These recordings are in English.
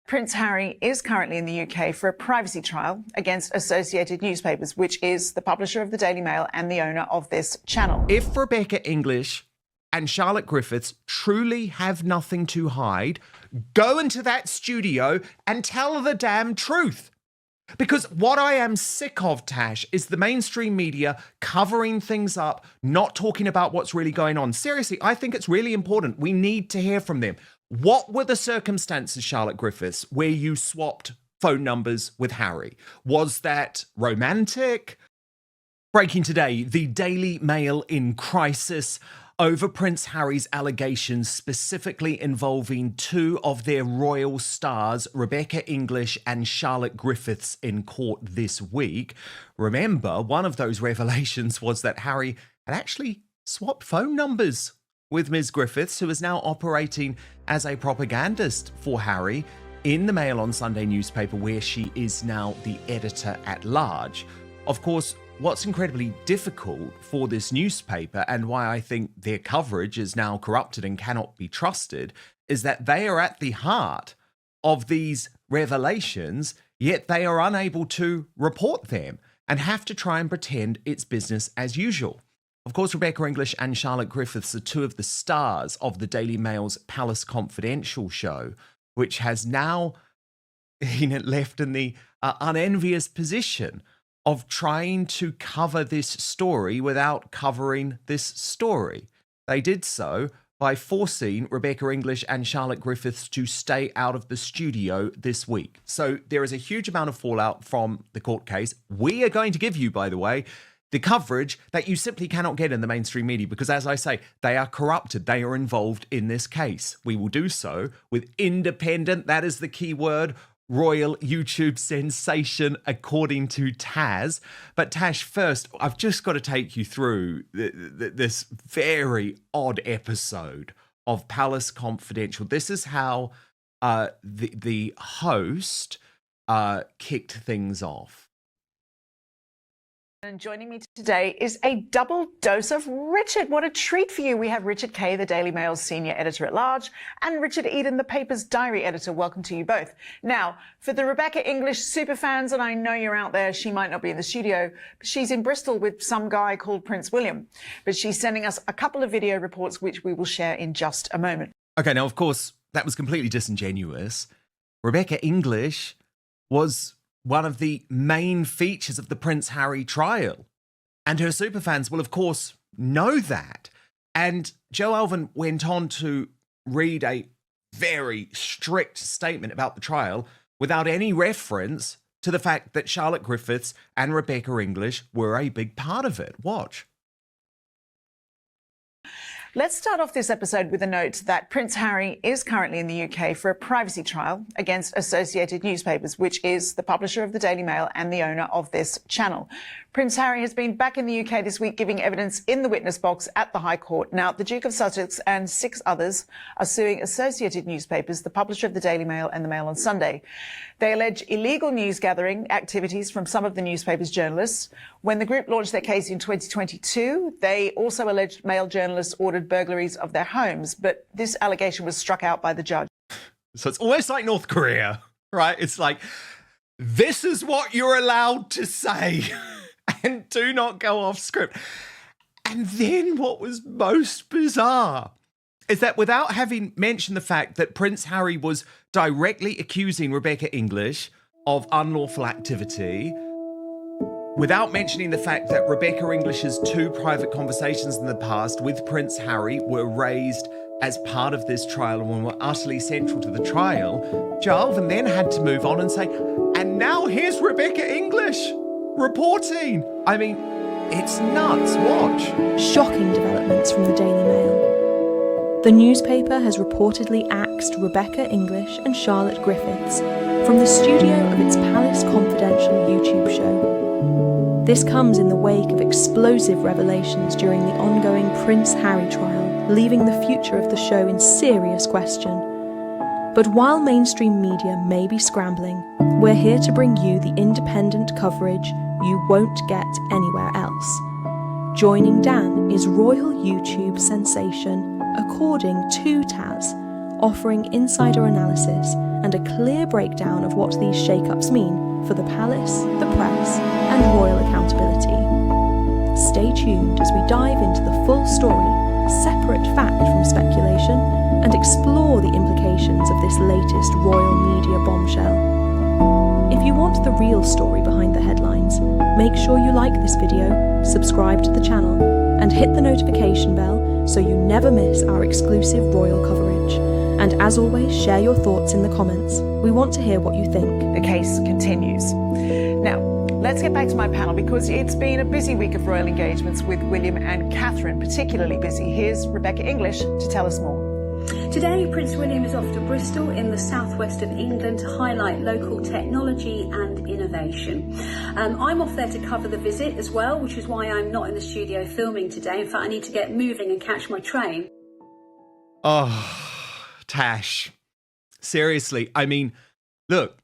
Prince Harry is currently in the UK for a privacy trial against Associated Newspapers, which is the publisher of the Daily Mail and the owner of this channel. If Rebecca English and Charlotte Griffiths truly have nothing to hide, go into that studio and tell the damn truth. Because what I am sick of, Tash, is the mainstream media covering things up, not talking about what's really going on. Seriously, I think it's really important. We need to hear from them. What were the circumstances, Charlotte Griffiths, where you swapped phone numbers with Harry? Was that romantic? Breaking today, the Daily Mail in crisis over Prince Harry's allegations, specifically involving two of their royal stars, Rebecca English and Charlotte Griffiths, in court this week. Remember, one of those revelations was that Harry had actually swapped phone numbers with Ms. Griffiths, who is now operating as a propagandist for Harry in the Mail on Sunday newspaper, where she is now the editor-at-large. Of course, what's incredibly difficult for this newspaper, and why I think their coverage is now corrupted and cannot be trusted, is that they are at the heart of these revelations, yet they are unable to report them and have to try and pretend it's business as usual. Of course, Rebecca English and Charlotte Griffiths are two of the stars of the Daily Mail's Palace Confidential show, which has now been left in the unenvious position of trying to cover this story without covering this story. They did so by forcing Rebecca English and Charlotte Griffiths to stay out of the studio this week. So there is a huge amount of fallout from the court case. We are going to give you, by the way, the coverage that you simply cannot get in the mainstream media because, as I say, they are corrupted. They are involved in this case. We will do so with independent, that is the key word, royal YouTube sensation, according to Taz. But Tash, first, I've just got to take you through this very odd episode of Palace Confidential. This is how the host kicked things off. And joining me today is a double dose of Richard. What a treat for you. We have Richard Kay, the Daily Mail's senior editor-at-large, and Richard Eden, the paper's diary editor. Welcome to you both. Now, for the Rebecca English superfans, and I know you're out there, she might not be in the studio, but she's in Bristol with some guy called Prince William. But she's sending us a couple of video reports, which we will share in just a moment. Okay, now, of course, that was completely disingenuous. Rebecca English was one of the main features of the Prince Harry trial. And her superfans will, of course, know that. And Joe Alvin went on to read a very strict statement about the trial without any reference to the fact that Charlotte Griffiths and Rebecca English were a big part of it. Watch. Let's start off this episode with a note that Prince Harry is currently in the UK for a privacy trial against Associated Newspapers, which is the publisher of the Daily Mail and the owner of this channel. Prince Harry has been back in the UK this week giving evidence in the witness box at the High Court. Now, the Duke of Sussex and 6 others are suing Associated Newspapers, the publisher of the Daily Mail and the Mail on Sunday. They allege illegal news gathering activities from some of the newspaper's journalists. When the group launched their case in 2022, they also alleged Mail journalists ordered burglaries of their homes, but this allegation was struck out by the judge. So it's almost like North Korea, right? It's like, this is what you're allowed to say and do not go off script. And then what was most bizarre is that without having mentioned the fact that Prince Harry was directly accusing Rebecca English of unlawful activity, without mentioning the fact that Rebecca English's 2 private conversations in the past with Prince Harry were raised as part of this trial and were utterly central to the trial, Joe Alvin then had to move on and say, and now here's Rebecca English reporting. I mean, it's nuts. Watch. Shocking developments from the Daily Mail. The newspaper has reportedly axed Rebecca English and Charlotte Griffiths from the studio of its Palace Confidential YouTube show. This comes in the wake of explosive revelations during the ongoing Prince Harry trial, leaving the future of the show in serious question. But while mainstream media may be scrambling, we're here to bring you the independent coverage you won't get anywhere else. Joining Dan is royal YouTube sensation, according to Taz, offering insider analysis and a clear breakdown of what these shake-ups mean for the palace, the press, and royal accountability. Stay tuned as we dive into the full story, separate fact from speculation, and explore the implications of this latest royal media bombshell. If you want the real story behind the headlines, make sure you like this video, subscribe to the channel, and hit the notification bell so you never miss our exclusive royal coverage. And as always, share your thoughts in the comments. We want to hear what you think. The case continues. Now, let's get back to my panel because it's been a busy week of royal engagements with William and Catherine, particularly busy. Here's Rebecca English to tell us more. Today, Prince William is off to Bristol in the southwest of England to highlight local technology and innovation. I'm off there to cover the visit as well, which is why I'm not in the studio filming today. In fact, I need to get moving and catch my train. Oh, Tash. Seriously, I mean, look,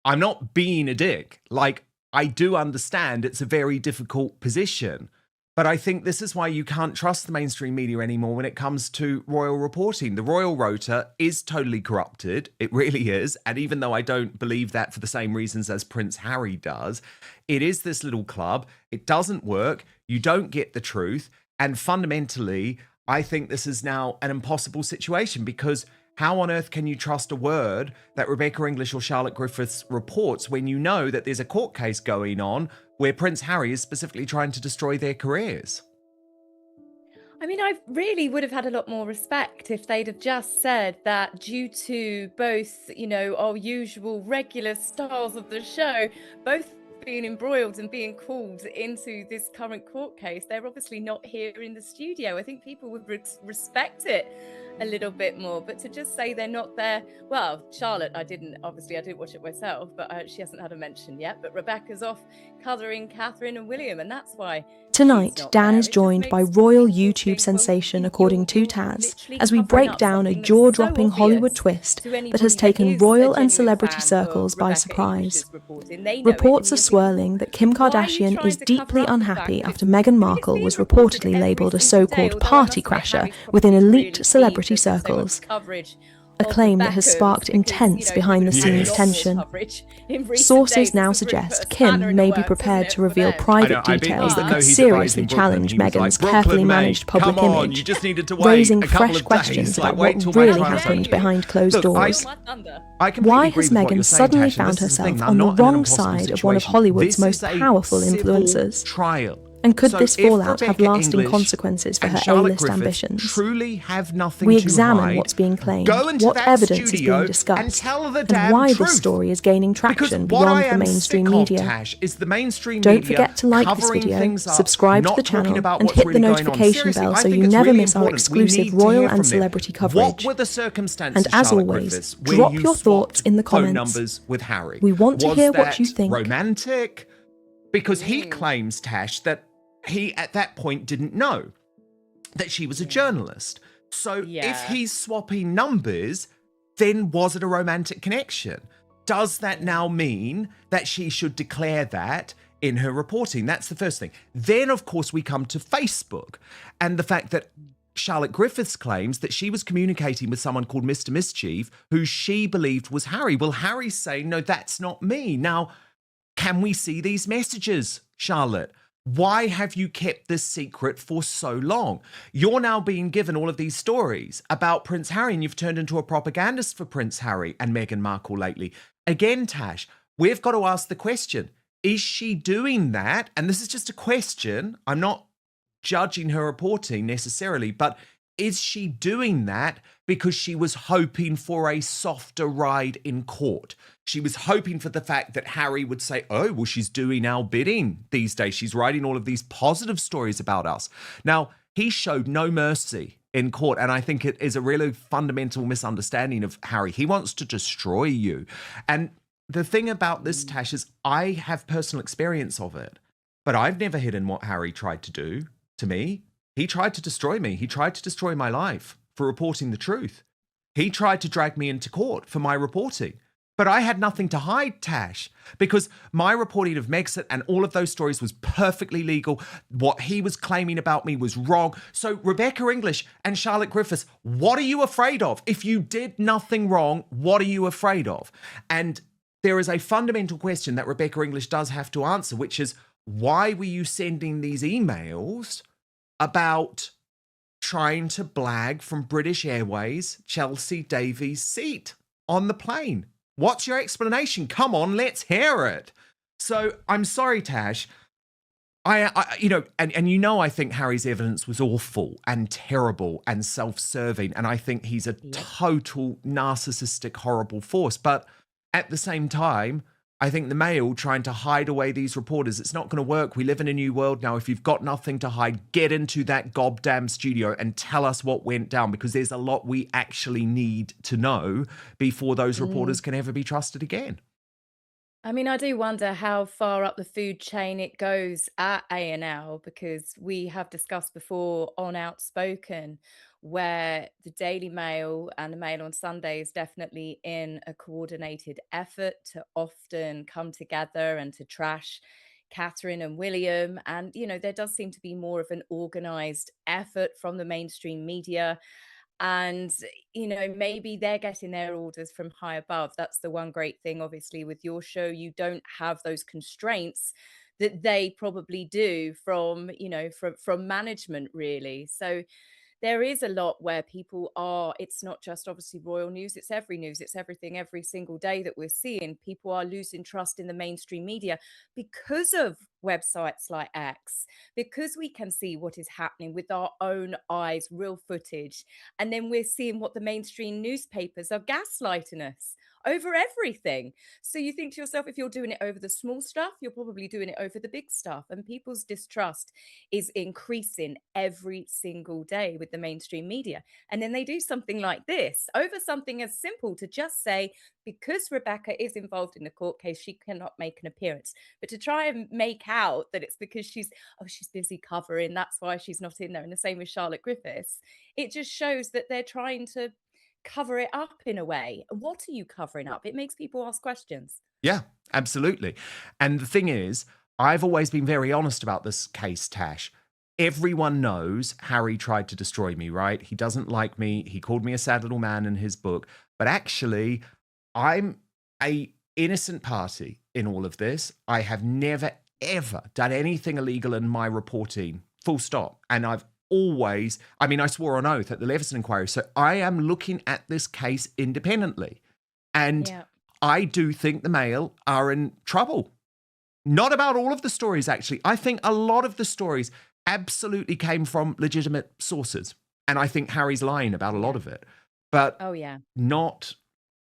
I'm not being a dick. Like, I do understand it's a very difficult position. But I think this is why you can't trust the mainstream media anymore when it comes to royal reporting. The royal rota is totally corrupted. It really is. And even though I don't believe that for the same reasons as Prince Harry does, it is this little club. It doesn't work. You don't get the truth. And fundamentally, I think this is now an impossible situation because how on earth can you trust a word that Rebecca English or Charlotte Griffiths reports when you know that there's a court case going on where Prince Harry is specifically trying to destroy their careers? I mean, I really would have had a lot more respect if they'd have just said that due to both, our usual regular stars of the show, both being embroiled and being called into this current court case, they're obviously not here in the studio. I think people would respect it a little bit more, but to just say they're not there, well, Charlotte, I didn't watch it myself, but she hasn't had a mention yet, but Rebecca's off covering Catherine and William, and that's why Tonight, Dan is joined by royal YouTube sensation according to Taz, as we break down a jaw-dropping Hollywood twist that has taken royal and celebrity circles by surprise. Reports are swirling that Kim Kardashian is deeply unhappy after Meghan Markle was reportedly labelled a so-called party crasher within elite celebrity circles. A claim that has sparked intense behind-the-scenes tension. Sources now suggest Kim may be prepared to reveal private details that could seriously challenge Meghan's carefully managed public image, raising fresh questions about what really happened behind closed doors. Why has Meghan suddenly found herself on the wrong side of one of Hollywood's most powerful influencers? And could this fallout have lasting consequences for her A-list ambitions? We examine what's being claimed, what evidence is being discussed, and why this story is gaining traction beyond the mainstream media. Don't forget to like this video, subscribe to the channel, and hit the notification bell so you never miss our exclusive royal and celebrity coverage. And as always, drop your thoughts in the comments. We want to hear what you think. Romantic? Because he claims, Tash, that he at that point didn't know that she was a journalist. So if he's swapping numbers, then was it a romantic connection? Does that now mean that she should declare that in her reporting? That's the first thing. Then, of course, we come to Facebook and the fact that Charlotte Griffiths claims that she was communicating with someone called Mr. Mischief, who she believed was Harry. Well, Harry's saying, no, that's not me. Now, can we see these messages, Charlotte? Why have you kept this secret for so long? You're now being given all of these stories about Prince Harry, and you've turned into a propagandist for Prince Harry and Meghan Markle lately. Again, Tash, we've got to ask the question, is she doing that? And this is just a question. I'm not judging her reporting necessarily, but is she doing that because she was hoping for a softer ride in court? She was hoping for the fact that Harry would say, oh, well, she's doing our bidding these days. She's writing all of these positive stories about us. Now, he showed no mercy in court, and I think it is a really fundamental misunderstanding of Harry. He wants to destroy you. And the thing about this, Tash, is I have personal experience of it, but I've never hidden what Harry tried to do to me. He tried to destroy me. He tried to destroy my life for reporting the truth. He tried to drag me into court for my reporting. But I had nothing to hide, Tash, because my reporting of Megxit and all of those stories was perfectly legal. What he was claiming about me was wrong. So Rebecca English and Charlotte Griffiths, what are you afraid of? If you did nothing wrong, what are you afraid of? And there is a fundamental question that Rebecca English does have to answer, which is, why were you sending these emails about trying to blag from British Airways Chelsea Davies' seat on the plane? What's your explanation? Come on, let's hear it. So I'm sorry, Tash. I I think Harry's evidence was awful and terrible and self-serving, and I think he's a total narcissistic, horrible force. But at the same time, I think the Mail trying to hide away these reporters, it's not going to work. We live in a new world now. If you've got nothing to hide, get into that goddamn studio and tell us what went down, because there's a lot we actually need to know before those reporters can ever be trusted again. I mean, I do wonder how far up the food chain it goes at A&L, because we have discussed before on Outspoken where the Daily Mail and the Mail on Sunday is definitely in a coordinated effort to often come together and to trash Catherine and William. And, there does seem to be more of an organized effort from the mainstream media. And, maybe they're getting their orders from high above. That's the one great thing, obviously, with your show. You don't have those constraints that they probably do from, from management, really. So there is a lot where people are, it's not just obviously royal news, it's everything, every single day that we're seeing. People are losing trust in the mainstream media because of websites like X, because we can see what is happening with our own eyes, real footage. And then we're seeing what the mainstream newspapers are gaslighting us over everything. So you think to yourself, if you're doing it over the small stuff, you're probably doing it over the big stuff. And people's distrust is increasing every single day with the mainstream media. And then they do something like this over something as simple to just say, because Rebecca is involved in the court case, she cannot make an appearance. But to try and make out that it's because she's busy covering, that's why she's not in there. And the same with Charlotte Griffiths. It just shows that they're trying to cover it up in a way. What are you covering up? It makes people ask questions. Yeah, absolutely. And the thing is, I've always been very honest about this case, Tash. Everyone knows Harry tried to destroy me, right? He doesn't like me. He called me a sad little man in his book. But actually, I'm a innocent party in all of this. I have never, ever done anything illegal in my reporting, full stop. And I've always, I swore on oath at the Leveson inquiry. So I am looking at this case independently. And I do think the Mail are in trouble. Not about all of the stories, actually. I think a lot of the stories absolutely came from legitimate sources. And I think Harry's lying about a lot of it. But not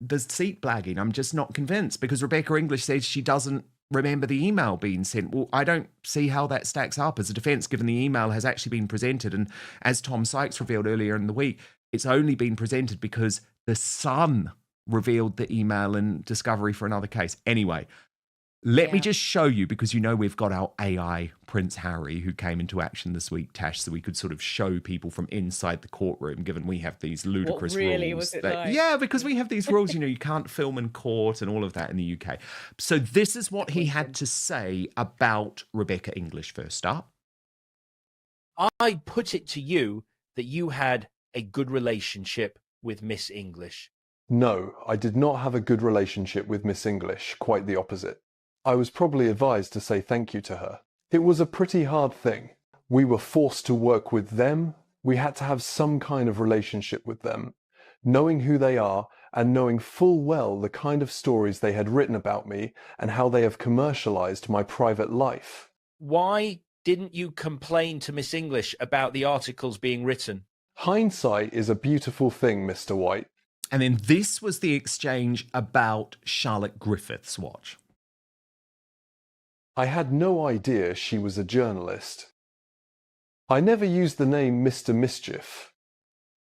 the seat blagging. I'm just not convinced, because Rebecca English says she doesn't remember the email being sent. Well, I don't see how that stacks up as a defense, given the email has actually been presented. And as Tom Sykes revealed earlier in the week, it's only been presented because the Sun revealed the email in discovery for another case. Anyway, let me just show you, because we've got our AI Prince Harry who came into action this week, Tash, so we could sort of show people from inside the courtroom, given we have these ludicrous rules. Was it like? Yeah, because we have these rules, you can't film in court and all of that in the UK. So this is what he had to say about Rebecca English first up. I put it to you that you had a good relationship with Miss English. No, I did not have a good relationship with Miss English, quite the opposite. I was probably advised to say thank you to her. It was a pretty hard thing. We were forced to work with them. We had to have some kind of relationship with them, knowing who they are and knowing full well the kind of stories they had written about me and how they have commercialized my private life. Why didn't you complain to Miss English about the articles being written? Hindsight is a beautiful thing, Mr. White. And then this was the exchange about Charlotte Griffiths' watch. I had no idea she was a journalist. I never used the name Mr. Mischief.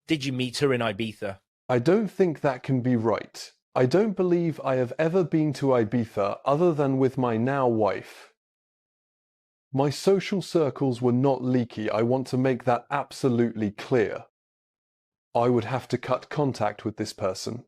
Did you meet her in Ibiza? I don't think that can be right. I don't believe I have ever been to Ibiza other than with my now wife. My social circles were not leaky. I want to make that absolutely clear. I would have to cut contact with this person.